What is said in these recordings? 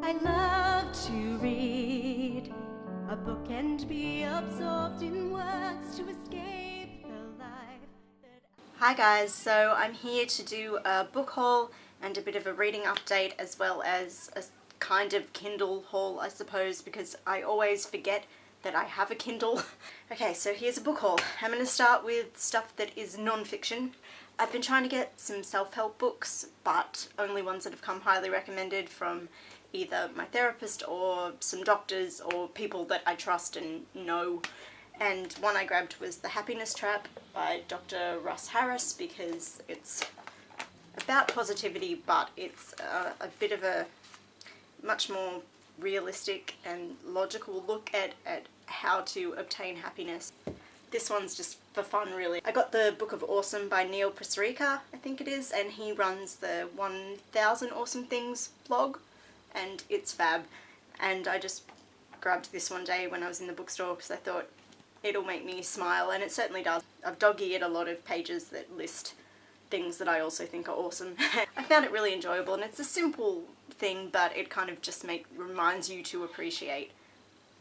I love to read a book and be absorbed in words to escape the life that Hi guys, so I'm here to do a book haul and a bit of a reading update, as well as a kind of Kindle haul, I suppose, because I always forget that I have a Kindle. Okay, so here's a book haul. I'm going to start with stuff that is non-fiction. I've been trying to get some self-help books, but only ones that have come highly recommended from either my therapist or some doctors or people that I trust and know. And one I grabbed was The Happiness Trap by Dr. Russ Harris, because it's about positivity, but it's a bit of a much more realistic and logical look at how to obtain happiness. This one's just for fun, really. I got the Book of Awesome by Pasricha, I think it is, and he runs the 1000 Awesome Things blog, and it's fab. And I just grabbed this one day when I was in the bookstore because I thought it'll make me smile, and it certainly does. I've dog-eared a lot of pages that list things that I also think are awesome. I found it really enjoyable, and it's a simple thing, but it kind of just reminds you to appreciate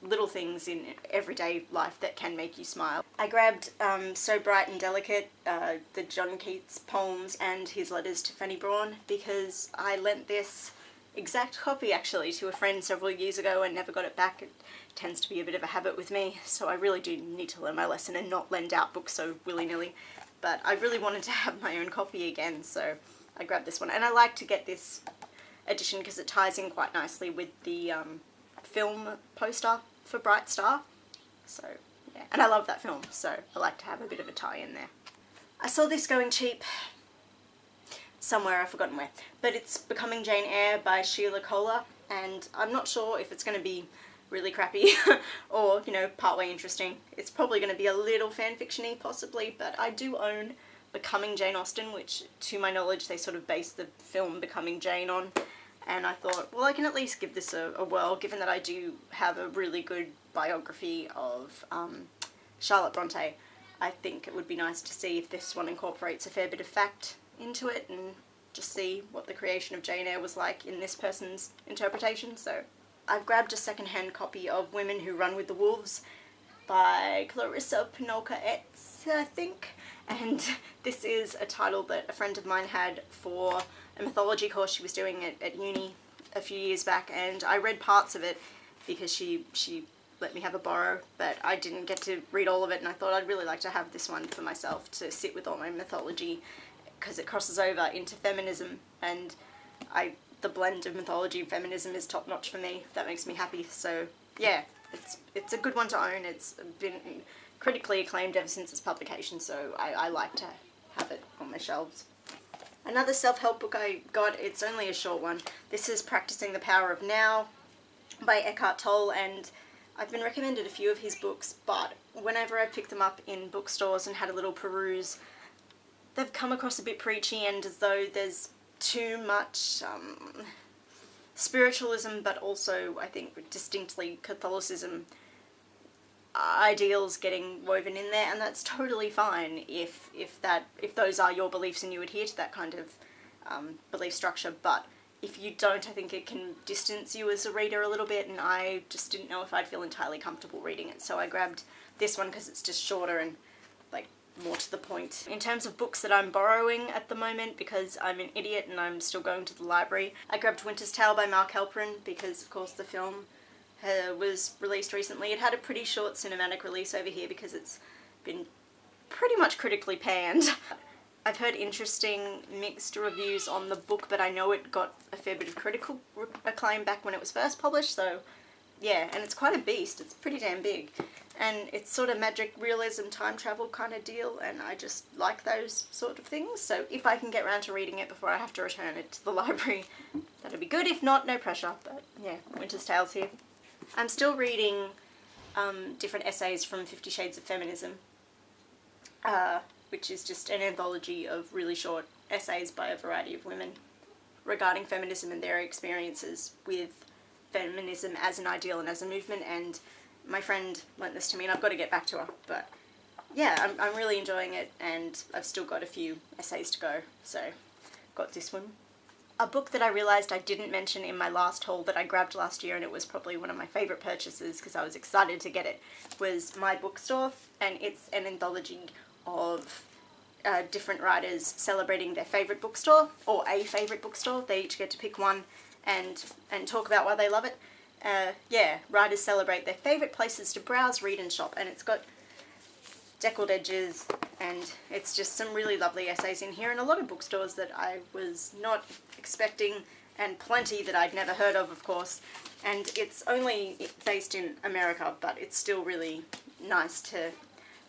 little things in everyday life that can make you smile. I grabbed So Bright and Delicate, the John Keats poems and his letters to Fanny Braun, because I lent this exact copy actually to a friend several years ago and never got it back. It tends to be a bit of a habit with me, so I really do need to learn my lesson and not lend out books so willy-nilly. But I really wanted to have my own copy again, so I grabbed this one. And I like to get this edition because it ties in quite nicely with the film poster for Bright Star. So yeah, and I love that film, so I like to have a bit of a tie in there. I saw this going cheap somewhere, I've forgotten where, but it's Becoming Jane Eyre by Sheila Kohler, and I'm not sure if it's going to be really crappy or, you know, partway interesting. It's probably going to be a little fanfiction-y possibly, but I do own Becoming Jane Austen, which to my knowledge they sort of based the film Becoming Jane on, and I thought, well, I can at least give this a whirl, given that I do have a really good biography of Charlotte Bronte. I think it would be nice to see if this one incorporates a fair bit of fact into it and just see what the creation of Jane Eyre was like in this person's interpretation. So I've grabbed a second-hand copy of Women Who Run with the Wolves by Clarissa Pinolka-Etz, I think, and this is a title that a friend of mine had for a mythology course she was doing at uni a few years back, and I read parts of it because she let me have a borrow, but I didn't get to read all of it, and I thought I'd really like to have this one for myself to sit with all my mythology, because it crosses over into feminism, and the blend of mythology and feminism is top notch for me. That makes me happy. So yeah, it's a good one to own. It's been critically acclaimed ever since its publication, so I like to have it on my shelves. Another self-help book I got, it's only a short one. This is Practicing the Power of Now by Eckhart Tolle, and I've been recommended a few of his books, but whenever I picked them up in bookstores and had a little peruse, they've come across a bit preachy and as though there's too much spiritualism, but also I think distinctly Catholicism ideals getting woven in there, and that's totally fine if those are your beliefs and you adhere to that kind of belief structure. But if you don't, I think it can distance you as a reader a little bit, and I just didn't know if I'd feel entirely comfortable reading it, so I grabbed this one because it's just shorter and like more to the point. In terms of books that I'm borrowing at the moment, because I'm an idiot and I'm still going to the library, I grabbed Winter's Tale by Mark Halperin because of course the film was released recently. It had a pretty short cinematic release over here because it's been pretty much critically panned. I've heard interesting mixed reviews on the book, but I know it got a fair bit of critical acclaim back when it was first published, so yeah, and it's quite a beast. It's pretty damn big, and it's sort of magic realism time travel kind of deal, and I just like those sort of things, so if I can get around to reading it before I have to return it to the library, that'd be good. If not, no pressure, but yeah, Winter's Tale's here. I'm still reading different essays from 50 Shades of Feminism, which is just an anthology of really short essays by a variety of women regarding feminism and their experiences with feminism as an ideal and as a movement, and my friend lent this to me and I've got to get back to her, but yeah, I'm really enjoying it, and I've still got a few essays to go, so got this one. A book that I realised I didn't mention in my last haul that I grabbed last year, and it was probably one of my favourite purchases because I was excited to get it, was My Bookstore, and it's an anthology of different writers celebrating their favourite bookstore, or a favourite bookstore. They each get to pick one and talk about why they love it. Yeah, writers celebrate their favourite places to browse, read and shop, and it's got deckled edges, and it's just some really lovely essays in here, and a lot of bookstores that I was not expecting, and plenty that I'd never heard of course, and it's only based in America, but it's still really nice to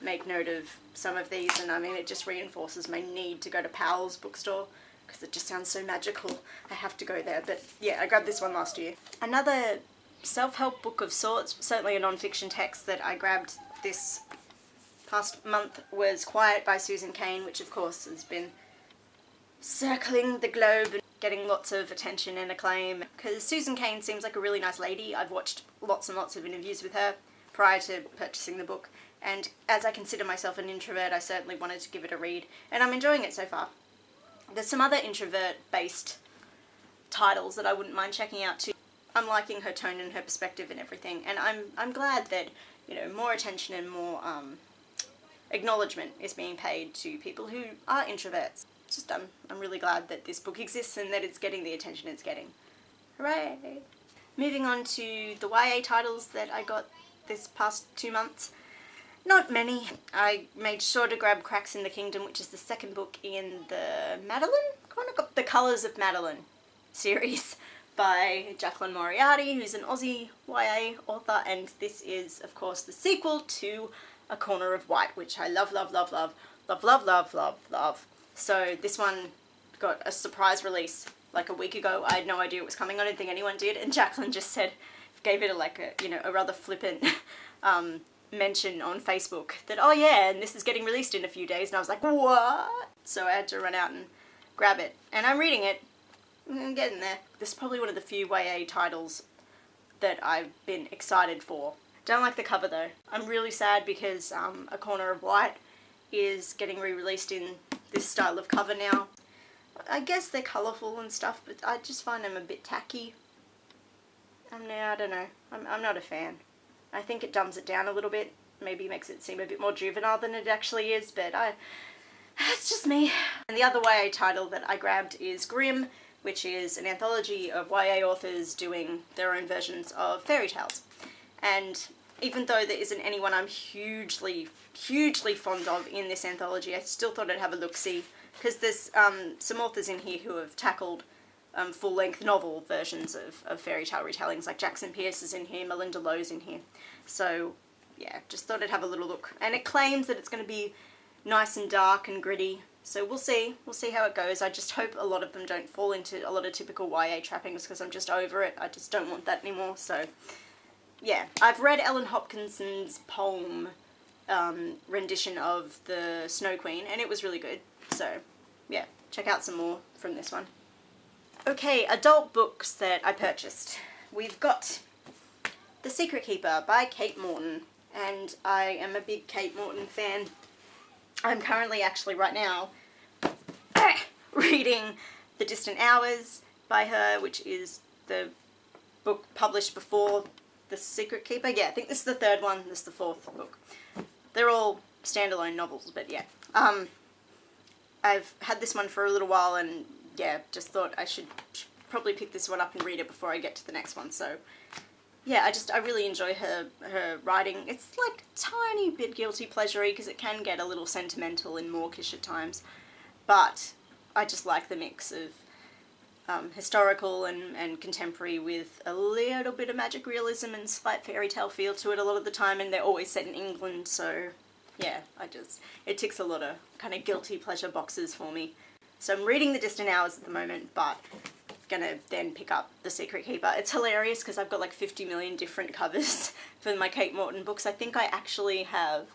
make note of some of these, and I mean, it just reinforces my need to go to Powell's bookstore, because it just sounds so magical. I have to go there, but yeah, I grabbed this one last year. Another self-help book of sorts, certainly a non-fiction text that I grabbed this past month, was Quiet by Susan Cain, which of course has been circling the globe and getting lots of attention and acclaim, because Susan Cain seems like a really nice lady. I've watched lots and lots of interviews with her prior to purchasing the book, and as I consider myself an introvert, I certainly wanted to give it a read, and I'm enjoying it so far. There's some other introvert-based titles that I wouldn't mind checking out too. I'm liking her tone and her perspective and everything, and I'm glad that, you know, more attention and more acknowledgement is being paid to people who are introverts. Just I'm really glad that this book exists and that it's getting the attention it's getting. Hooray! Moving on to the YA titles that I got this past 2 months. Not many. I made sure to grab Cracks in the Kingdom, which is the second book in the The Colours of Madeline series by Jacqueline Moriarty, who's an Aussie YA author, and this is, of course, the sequel to A Corner of White, which I love, love, love, love, love, love, love, love, love. So this one got a surprise release like a week ago. I had no idea it was coming. I don't think anyone did, and Jacqueline just said, gave it a rather flippant mention on Facebook that, oh yeah, and this is getting released in a few days, and I was like, what? So I had to run out and grab it, and I'm reading it. I'm getting there. This is probably one of the few YA titles that I've been excited for. Don't like the cover though. I'm really sad because A Corner of White is getting re-released in this style of cover now. I guess they're colourful and stuff, but I just find them a bit tacky. I don't know. I'm not a fan. I think it dumbs it down a little bit. Maybe makes it seem a bit more juvenile than it actually is, but it's just me. And the other YA title that I grabbed is Grimm, which is an anthology of YA authors doing their own versions of fairy tales. And even though there isn't anyone I'm hugely, hugely fond of in this anthology, I still thought I'd have a look-see, because there's some authors in here who have tackled full-length novel versions of fairy tale retellings, like Jackson Pierce is in here, Melinda Lowe's in here. So, yeah, just thought I'd have a little look. And it claims that it's going to be nice and dark and gritty, so we'll see. We'll see how it goes. I just hope a lot of them don't fall into a lot of typical YA trappings, because I'm just over it. I just don't want that anymore, so yeah. I've read Ellen Hopkinson's poem rendition of the Snow Queen, and it was really good, so yeah, check out some more from this one. Okay, adult books that I purchased. We've got The Secret Keeper by Kate Morton, and I am a big Kate Morton fan. I'm currently actually right now reading The Distant Hours by her, which is the book published before The Secret Keeper. Yeah, I think this is the third one, this is the fourth book. They're all standalone novels, but yeah. I've had this one for a little while, and yeah, just thought I should probably pick this one up and read it before I get to the next one, so yeah, I really enjoy her writing. It's like a tiny bit guilty pleasure-y, because it can get a little sentimental and mawkish at times, but I just like the mix of historical and contemporary with a little bit of magic realism and slight fairy tale feel to it a lot of the time, and they're always set in England, so yeah, it ticks a lot of kind of guilty pleasure boxes for me. So I'm reading The Distant Hours at the moment, but gonna then pick up The Secret Keeper. It's hilarious because I've got like 50 million different covers for my Kate Morton books. I think I actually have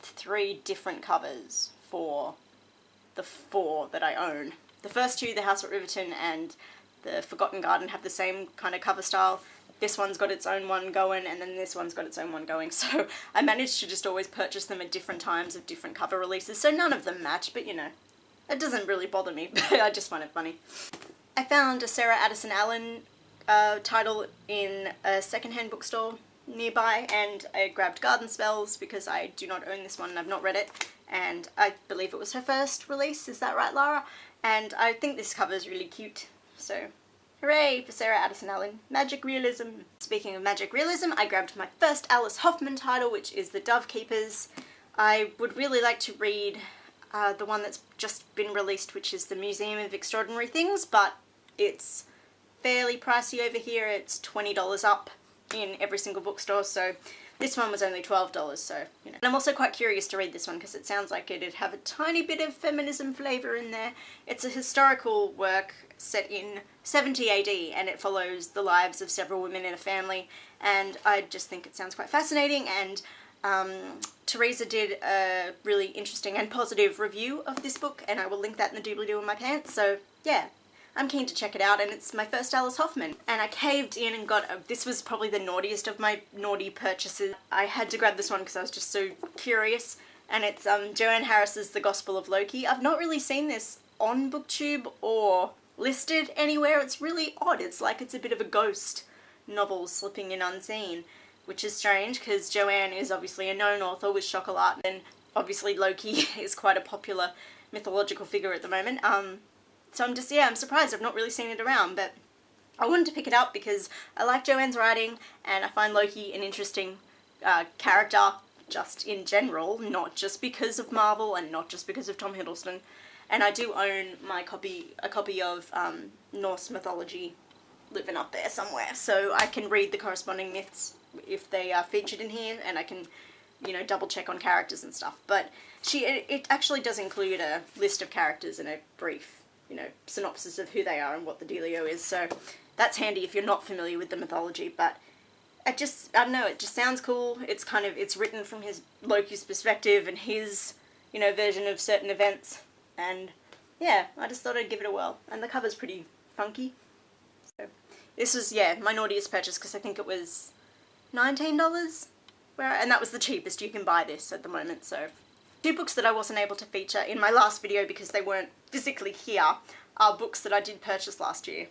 3 different covers for the 4 that I own. The first 2, The House at Riverton and The Forgotten Garden, have the same kind of cover style. This one's got its own one going, and then this one's got its own one going, so I managed to just always purchase them at different times of different cover releases, so none of them match, but you know, It doesn't really bother me, but I just find it funny. I found a Sarah Addison Allen title in a secondhand bookstore nearby, and I grabbed Garden Spells because I do not own this one and I've not read it, and I believe it was her first release. Is that right, Lara? And I think this cover is really cute, so hooray for Sarah Addison Allen. Magic realism. Speaking of magic realism, I grabbed my first Alice Hoffman title, which is the Dovekeepers. I would really like to read the one that's just been released, which is the Museum of Extraordinary Things, but it's fairly pricey over here. It's $20 up in every single bookstore, so this one was only $12, so, you know. And I'm also quite curious to read this one because it sounds like it'd have a tiny bit of feminism flavour in there. It's a historical work set in 70 AD, and it follows the lives of several women in a family, and I just think it sounds quite fascinating, and Teresa did a really interesting and positive review of this book, and I will link that in the doobly-doo in my pants, so yeah. I'm keen to check it out, and it's my first Alice Hoffman. And I caved in and got, this was probably the naughtiest of my naughty purchases. I had to grab this one because I was just so curious, and it's Joanne Harris's The Gospel of Loki. I've not really seen this on BookTube or listed anywhere. It's really odd. It's like it's a bit of a ghost novel slipping in unseen, which is strange because Joanne is obviously a known author with Chocolat, and obviously Loki is quite a popular mythological figure at the moment. So I'm surprised I've not really seen it around, but I wanted to pick it up because I like Joanne's writing, and I find Loki an interesting character just in general, not just because of Marvel and not just because of Tom Hiddleston. And I do own a copy of Norse mythology living up there somewhere, so I can read the corresponding myths if they are featured in here, and I can, you know, double check on characters and stuff. But it actually does include a list of characters and a brief, you know, synopsis of who they are and what the dealio is, so that's handy if you're not familiar with the mythology. But I don't know, it just sounds cool. It's kind of, it's written from Loki's perspective and his, you know, version of certain events, and yeah, I just thought I'd give it a whirl, and the cover's pretty funky. So this was, yeah, my naughtiest purchase because I think it was $19, and that was the cheapest you can buy this at the moment, so. Two books that I wasn't able to feature in my last video because they weren't physically here are books that I did purchase last year.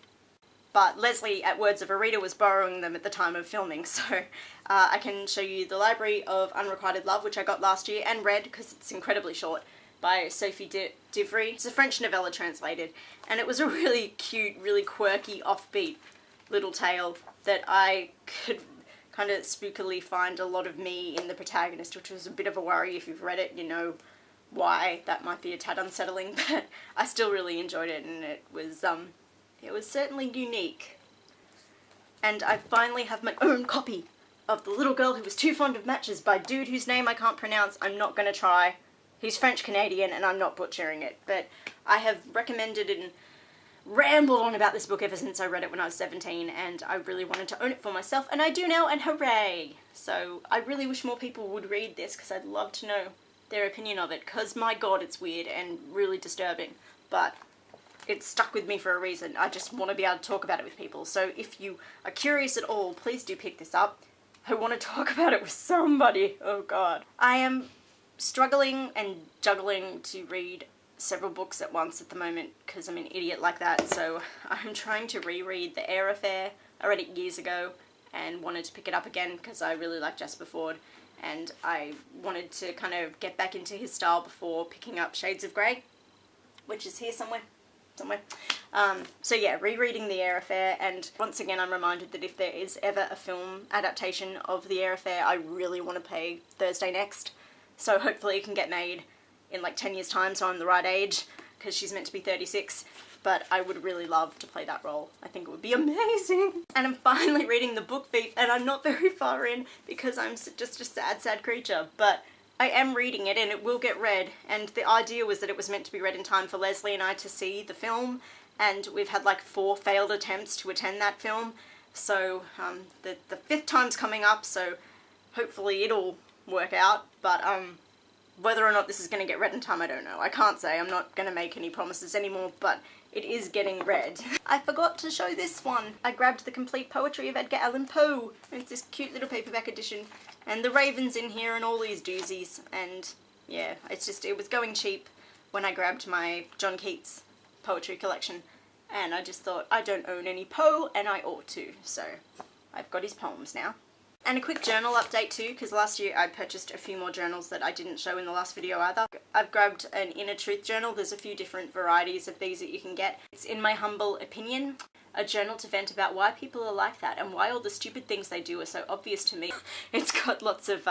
But Leslie at Words of a Reader was borrowing them at the time of filming, so I can show you The Library of Unrequited Love, which I got last year and read because it's incredibly short, by Sophie Divry. It's a French novella translated, and it was a really cute, really quirky, offbeat little tale that I could kind of spookily find a lot of me in the protagonist, which was a bit of a worry. If you've read it, you know why that might be a tad unsettling, but I still really enjoyed it, and it was certainly unique. And I finally have my own copy of The Little Girl Who Was Too Fond of Matches by a dude whose name I can't pronounce. I'm not going to try. He's French-Canadian, and I'm not butchering it, but I have recommended and rambled on about this book ever since I read it when I was 17, and I really wanted to own it for myself, and I do now, and hooray! So I really wish more people would read this because I'd love to know their opinion of it, because my god, it's weird and really disturbing, but it's stuck with me for a reason. I just want to be able to talk about it with people, so if you are curious at all, please do pick this up. I want to talk about it with somebody. Oh god. I am struggling and juggling to read several books at once at the moment because I'm an idiot like that, so I'm trying to reread The Air Affair. I read it years ago and wanted to pick it up again because I really like Jasper Fforde, and I wanted to kind of get back into his style before picking up Shades of Grey, which is here somewhere. So yeah, rereading The Air Affair, and once again I'm reminded that if there is ever a film adaptation of The Air Affair, I really want to play Thursday Next, so hopefully it can get made in like 10 years time, so I'm the right age, because she's meant to be 36, but I would really love to play that role. I think it would be amazing. And I'm finally reading The Book Thief, and I'm not very far in because I'm just a sad, sad creature, but I am reading it and it will get read, and the idea was that it was meant to be read in time for Leslie and I to see the film, and we've had like 4 failed attempts to attend that film, so the 5th time's coming up, so hopefully it'll work out, but whether or not this is going to get read in time, I don't know. I can't say. I'm not going to make any promises anymore, but it is getting read. I forgot to show this one. I grabbed The Complete Poetry of Edgar Allan Poe. It's this cute little paperback edition, and the Raven's in here and all these doozies, and yeah, it's just, it was going cheap when I grabbed my John Keats poetry collection, and I just thought, I don't own any Poe and I ought to, so I've got his poems now. And a quick journal update too, because last year I purchased a few more journals that I didn't show in the last video either. I've grabbed an Inner Truth journal. There's a few different varieties of these that you can get. It's in my humble opinion, a journal to vent about why people are like that and why all the stupid things they do are so obvious to me. It's got lots of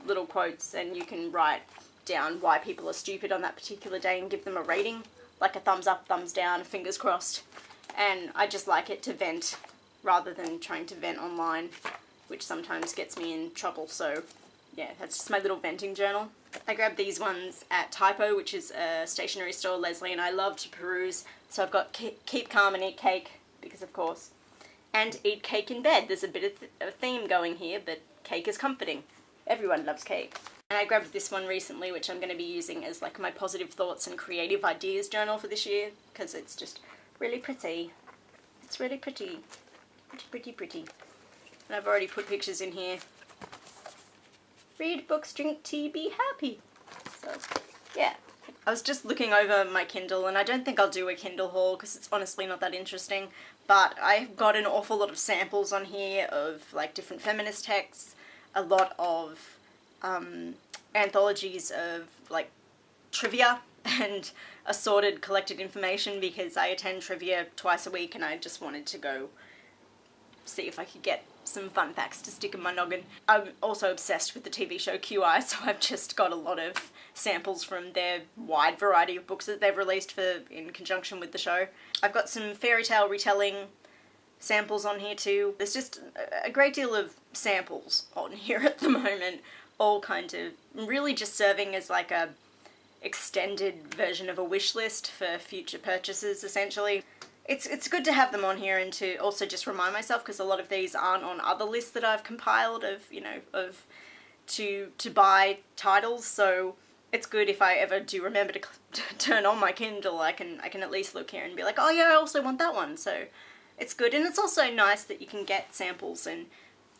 little quotes, and you can write down why people are stupid on that particular day and give them a rating, like a thumbs up, thumbs down, fingers crossed. And I just like it to vent rather than trying to vent online, which sometimes gets me in trouble. So yeah, that's just my little venting journal. I grabbed these ones at Typo, which is a stationery store Leslie and I love to peruse. So I've got Keep Calm and Eat Cake, because of course, and Eat Cake in Bed. There's a bit of a theme going here, but cake is comforting. Everyone loves cake. And I grabbed this one recently, which I'm going to be using as like my positive thoughts and creative ideas journal for this year, because it's just really pretty. It's really pretty. Pretty, pretty. And I've already put pictures in here. Read books, drink tea, be happy. So, yeah. I was just looking over my Kindle, and I don't think I'll do a Kindle haul because it's honestly not that interesting, but I've got an awful lot of samples on here of like different feminist texts, a lot of anthologies of like trivia and assorted collected information, because I attend trivia twice a week and I just wanted to go see if I could get some fun facts to stick in my noggin. I'm also obsessed with the TV show QI, so I've just got a lot of samples from their wide variety of books that they've released in conjunction with the show. I've got some fairy tale retelling samples on here too. There's just a great deal of samples on here at the moment, all kind of really just serving as like a extended version of a wish list for future purchases, essentially. It's good to have them on here and to also just remind myself, because a lot of these aren't on other lists that I've compiled of, you know, of to buy titles, so it's good if I ever do remember to turn on my Kindle, I can at least look here and be like, oh yeah, I also want that one. So it's good, and it's also nice that you can get samples and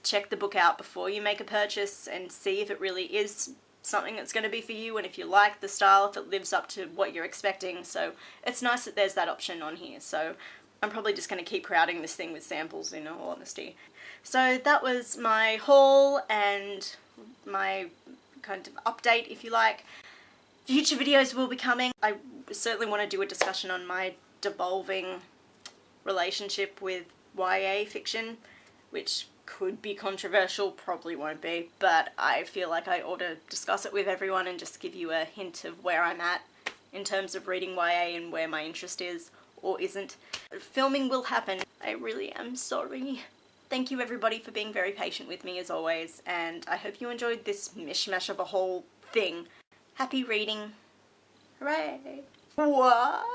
check the book out before you make a purchase and see if it really is something that's going to be for you, and if you like the style, if it lives up to what you're expecting. So it's nice that there's that option on here. So I'm probably just going to keep crowding this thing with samples, in all honesty. So that was my haul and my kind of update, if you like. Future videos will be coming. I certainly want to do a discussion on my devolving relationship with YA fiction, which could be controversial, probably won't be, but I feel like I ought to discuss it with everyone and just give you a hint of where I'm at in terms of reading YA and where my interest is or isn't. Filming will happen. I really am sorry. Thank you everybody for being very patient with me as always, and I hope you enjoyed this mishmash of a whole thing. Happy reading. Hooray! What?